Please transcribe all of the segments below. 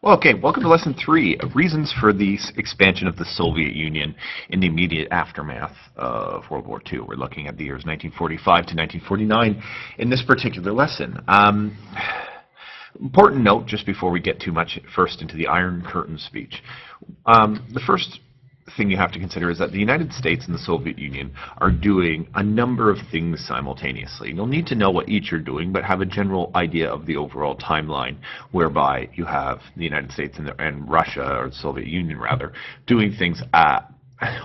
Well, okay, welcome to Lesson 3, Reasons for the Expansion of the Soviet Union in the Immediate Aftermath of World War II. We're looking at the years 1945 to 1949 in this particular lesson. Important note, just before we get too much first into the Iron Curtain speech. The first thing you have to consider is that the United States and the Soviet Union are doing a number of things simultaneously. You'll need to know what each are doing, but have a general idea of the overall timeline, whereby you have the United States and Russia, or the Soviet Union rather, doing things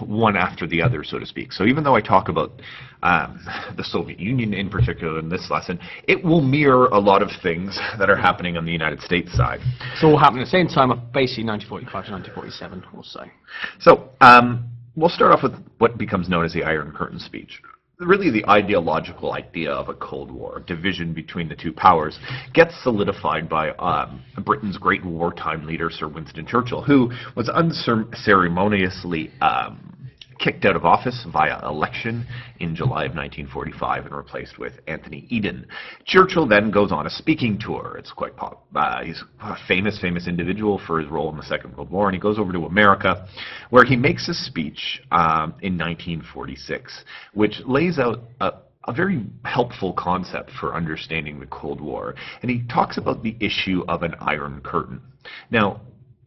one after the other, so to speak. So even though I talk about the Soviet Union in particular in this lesson, it will mirror a lot of things that are happening on the United States side. It's all happening at the same time, basically 1945 to 1947 or so. So we'll start off with what becomes known as the Iron Curtain speech. Really, the ideological idea of a Cold War, division between the two powers, gets solidified by Britain's great wartime leader, Sir Winston Churchill, who was unceremoniously kicked out of office via election in July of 1945 and replaced with Anthony Eden. Churchill then goes on a speaking tour. It's quite he's a famous individual for his role in the Second World War, and he goes over to America, where he makes a speech in 1946, which lays out a very helpful concept for understanding the Cold War. And he talks about the issue of an Iron Curtain. Now,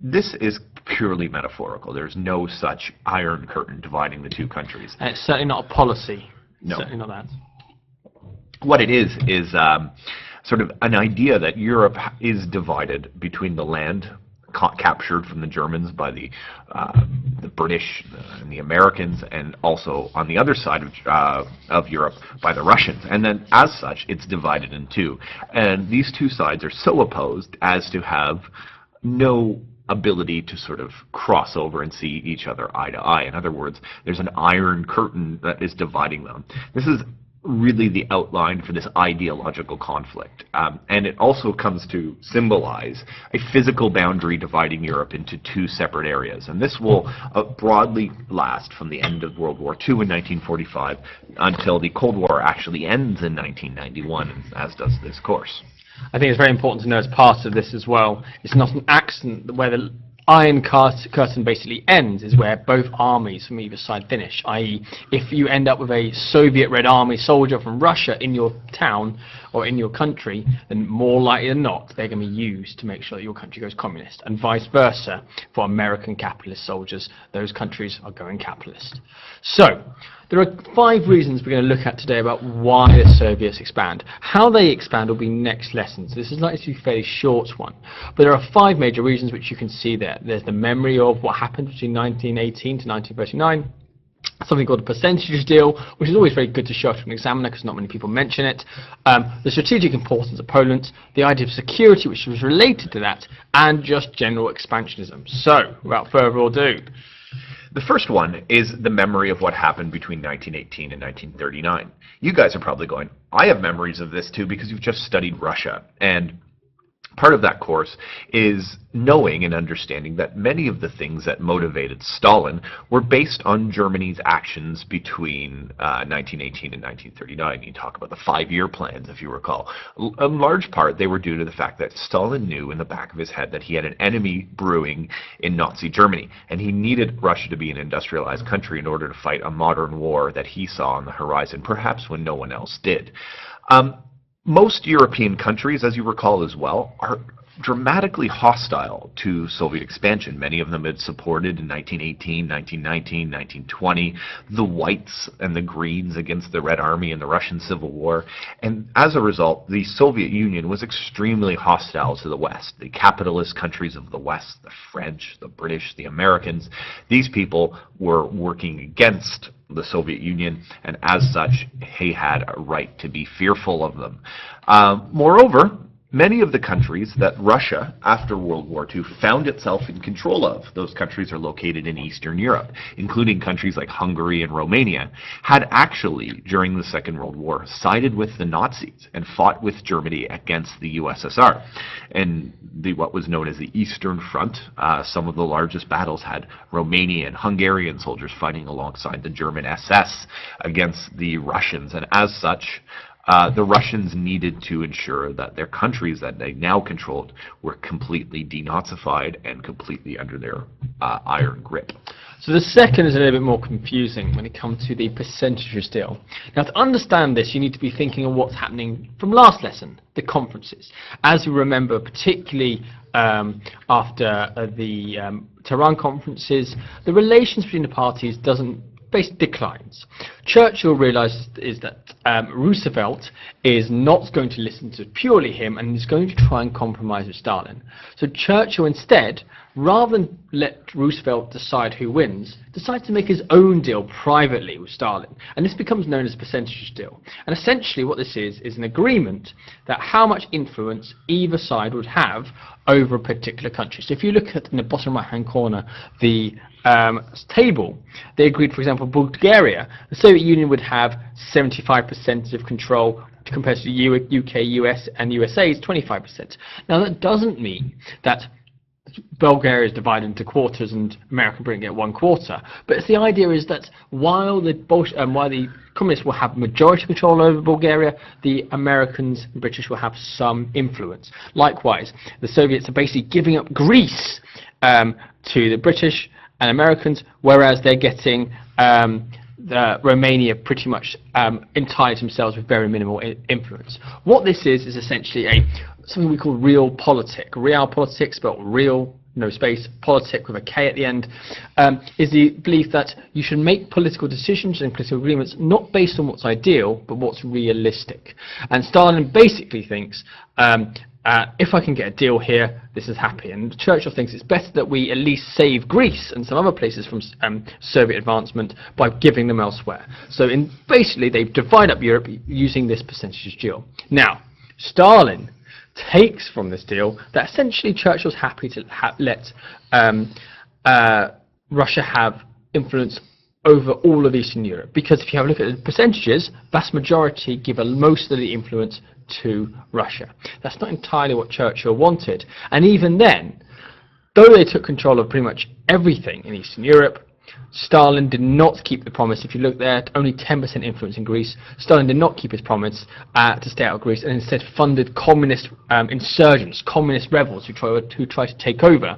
this is purely metaphorical. There's no such Iron Curtain dividing the two countries. And it's certainly not a policy. No. Certainly not that. What it is sort of an idea that Europe is divided between the land captured from the Germans by the British and the Americans, and also on the other side of Europe by the Russians. And then, as such, it's divided in two. And these two sides are so opposed as to have no ability to sort of cross over and see each other eye to eye. In other words, there's an Iron Curtain that is dividing them. This is really the outline for this ideological conflict. And it also comes to symbolize a physical boundary dividing Europe into two separate areas. And this will broadly last from the end of World War II in 1945 until the Cold War actually ends in 1991, as does this course. I think it's very important to know as part of this as well, it's not an accident that where the Iron Curtain basically ends is where both armies from either side finish, i.e. if you end up with a Soviet Red Army soldier from Russia in your town or in your country, then more likely than not they're going to be used to make sure that your country goes communist, and vice versa for American capitalist soldiers. Those countries are going capitalist. So there are 5 reasons we're going to look at today about why the Soviets expand. How they expand will be next lessons. This is likely to be a fairly short one. But there are 5 major reasons which you can see there. There's the memory of what happened between 1918 to 1939. Something called a percentages deal, which is always very good to show to an examiner because not many people mention it. The strategic importance of Poland, the idea of security which was related to that, and just general expansionism. So, without further ado, the first one is the memory of what happened between 1918 and 1939. You guys are probably going, I have memories of this too because you've just studied Russia. And part of that course is knowing and understanding that many of the things that motivated Stalin were based on Germany's actions between 1918 and 1939. You talk about the 5-year plans, if you recall. In large part, they were due to the fact that Stalin knew in the back of his head that he had an enemy brewing in Nazi Germany, and he needed Russia to be an industrialized country in order to fight a modern war that he saw on the horizon, perhaps when no one else did. Most European countries, as you recall as well, are dramatically hostile to Soviet expansion. Many of them had supported in 1918, 1919, 1920 the whites and the greens against the Red Army in the Russian Civil War. And as a result, the Soviet Union was extremely hostile to the West. The capitalist countries of the West, the French, the British, the Americans, these people were working against the Soviet Union, and as such, he had a right to be fearful of them. Moreover, many of the countries that Russia, after World War II, found itself in control of, those countries are located in Eastern Europe, including countries like Hungary and Romania, had actually, during the Second World War, sided with the Nazis and fought with Germany against the USSR. And what was known as the Eastern Front, some of the largest battles had Romanian and Hungarian soldiers fighting alongside the German SS against the Russians. And as such, the Russians needed to ensure that their countries that they now controlled were completely denazified and completely under their iron grip. So the second is a little bit more confusing when it comes to the percentages deal. Now, to understand this, you need to be thinking of what's happening from last lesson, the conferences. As we remember, particularly after the Tehran conferences, the relations between the parties declines. Churchill realizes is that Roosevelt is not going to listen to purely him and is going to try and compromise with Stalin. So Churchill instead, rather than let Roosevelt decide who wins, decides to make his own deal privately with Stalin. And this becomes known as a percentages deal. And essentially what this is an agreement that how much influence either side would have over a particular country. So if you look at in the bottom right hand corner the table, they agreed, for example, Bulgaria, the Soviet Union would have 75% of control compared to the UK, US and USA's 25%. Now that doesn't mean that Bulgaria is divided into quarters and America and Britain get 1/4. But the idea is that while the communists will have majority control over Bulgaria, the Americans and British will have some influence. Likewise, the Soviets are basically giving up Greece to the British and Americans, whereas they're getting Romania pretty much entirely themselves with very minimal influence. What this is essentially something we call realpolitik. Realpolitik, spelled real, no space, politic with a K at the end, is the belief that you should make political decisions and political agreements not based on what's ideal, but what's realistic. And Stalin basically thinks, if I can get a deal here, this is happy. And Churchill thinks it's better that we at least save Greece and some other places from Soviet advancement by giving them elsewhere. So basically, they divide up Europe using this percentages deal. Now, Stalin takes from this deal that essentially Churchill's happy to let Russia have influence over all of Eastern Europe, because if you have a look at the percentages, vast majority give most of the influence to Russia. That's not entirely what Churchill wanted, and even then, though they took control of pretty much everything in Eastern Europe, Stalin did not keep the promise. If you look there, only 10% influence in Greece. Stalin did not keep his promise to stay out of Greece, and instead funded communist insurgents, communist rebels who tried to take over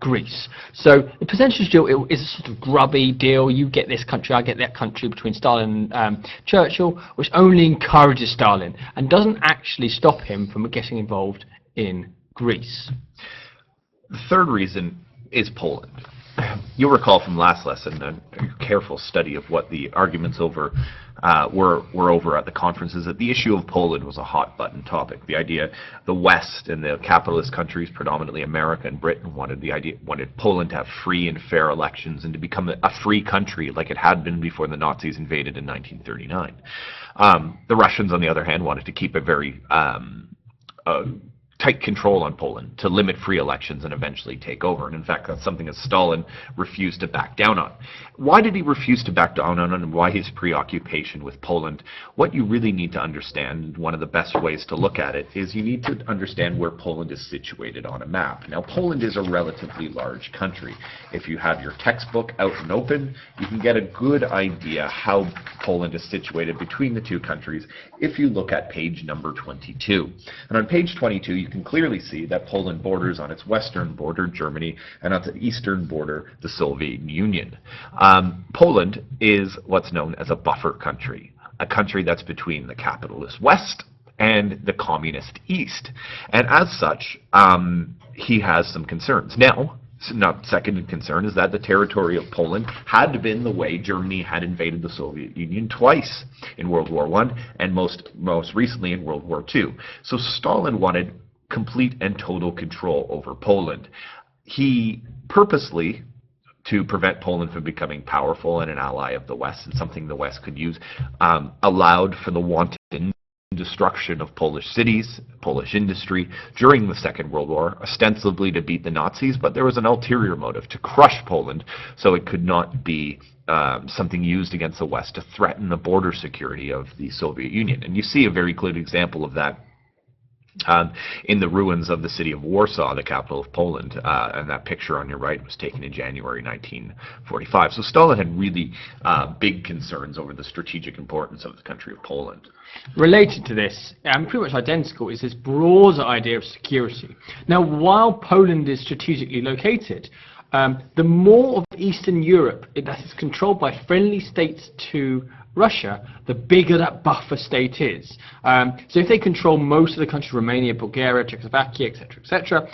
Greece. So the percentage deal is a sort of grubby deal. You get this country, I get that country, between Stalin and Churchill, which only encourages Stalin and doesn't actually stop him from getting involved in Greece. The third reason is Poland. You'll recall from last lesson a careful study of what the arguments over were over at the conferences, that the issue of Poland was a hot button topic. The idea the West and the capitalist countries, predominantly America and Britain, wanted Poland to have free and fair elections and to become a free country like it had been before the Nazis invaded in 1939. The Russians, on the other hand, wanted to keep a very tight control on Poland, to limit free elections and eventually take over. And in fact, that's something that Stalin refused to back down on. Why did he refuse to back down on, and why his preoccupation with Poland? What you really need to understand, one of the best ways to look at it, is you need to understand where Poland is situated on a map. Now, Poland is a relatively large country. If you have your textbook out and open, you can get a good idea how Poland is situated between the two countries if you look at page number 22. And on page 22, you can clearly see that Poland borders on its western border Germany and on its eastern border the Soviet Union. Poland is what's known as a buffer country, a country that's between the capitalist West and the communist East. And as such, he has some concerns. Now, second in concern is that the territory of Poland had been the way Germany had invaded the Soviet Union twice in World War I and most recently in World War II. So Stalin wanted complete and total control over Poland. He purposely, to prevent Poland from becoming powerful and an ally of the West and something the West could use, allowed for the wanton destruction of Polish cities, Polish industry during the Second World War, ostensibly to beat the Nazis, but there was an ulterior motive, to crush Poland so it could not be something used against the West to threaten the border security of the Soviet Union. And you see a very clear example of that in the ruins of the city of Warsaw, the capital of Poland, and that picture on your right was taken in January 1945. So Stalin had really big concerns over the strategic importance of the country of Poland. Related to this, and pretty much identical, is this broader idea of security. Now, while Poland is strategically located, the more of Eastern Europe that is controlled by friendly states to Russia, the bigger that buffer state is. So if they control most of the country, Romania, Bulgaria, Czechoslovakia, etc.,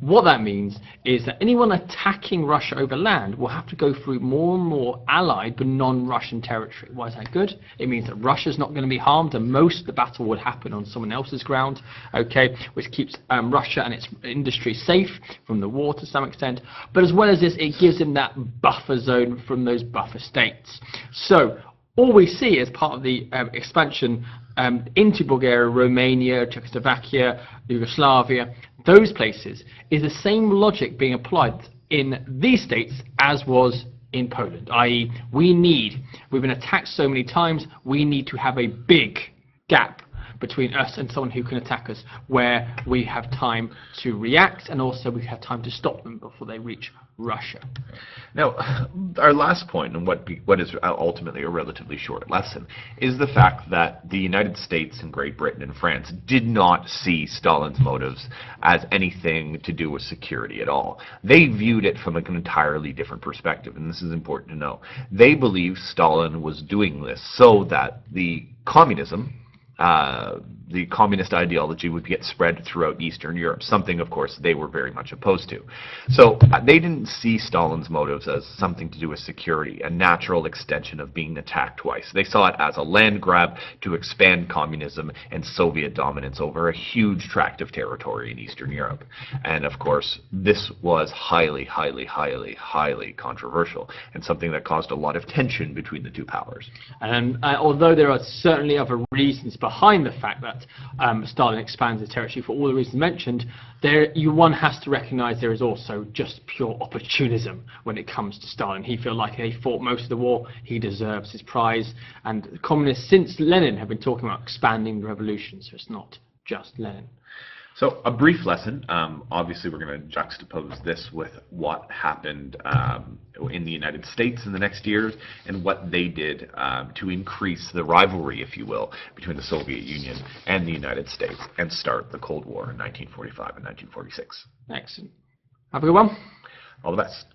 what that means is that anyone attacking Russia over land will have to go through more and more allied but non-Russian territory. Why is that good? It means that Russia's not going to be harmed, and most of the battle would happen on someone else's ground, okay, which keeps Russia and its industry safe from the war to some extent. But as well as this, it gives them that buffer zone from those buffer states. So all we see as part of the expansion into Bulgaria, Romania, Czechoslovakia, Yugoslavia, those places, is the same logic being applied in these states as was in Poland, i.e. we've been attacked so many times, we need to have a big gap between us and someone who can attack us, where we have time to react and also we have time to stop them before they reach Russia. Now, our last point, and what is ultimately a relatively short lesson, is the fact that the United States and Great Britain and France did not see Stalin's motives as anything to do with security at all. They viewed it from an entirely different perspective, and this is important to know. They believed Stalin was doing this so that the communist ideology would get spread throughout Eastern Europe, something, of course, they were very much opposed to. So they didn't see Stalin's motives as something to do with security, a natural extension of being attacked twice. They saw it as a land grab to expand communism and Soviet dominance over a huge tract of territory in Eastern Europe. And, of course, this was highly, highly, highly, highly controversial and something that caused a lot of tension between the two powers. And although there are certainly other reasons behind the fact that Stalin expands his territory for all the reasons mentioned, one has to recognize there is also just pure opportunism when it comes to Stalin. He feels like he fought most of the war, he deserves his prize, and communists since Lenin have been talking about expanding the revolution, so it's not just Lenin. So a brief lesson, obviously we're going to juxtapose this with what happened in the United States in the next years and what they did to increase the rivalry, if you will, between the Soviet Union and the United States and start the Cold War in 1945 and 1946. Excellent. Have a good one. All the best.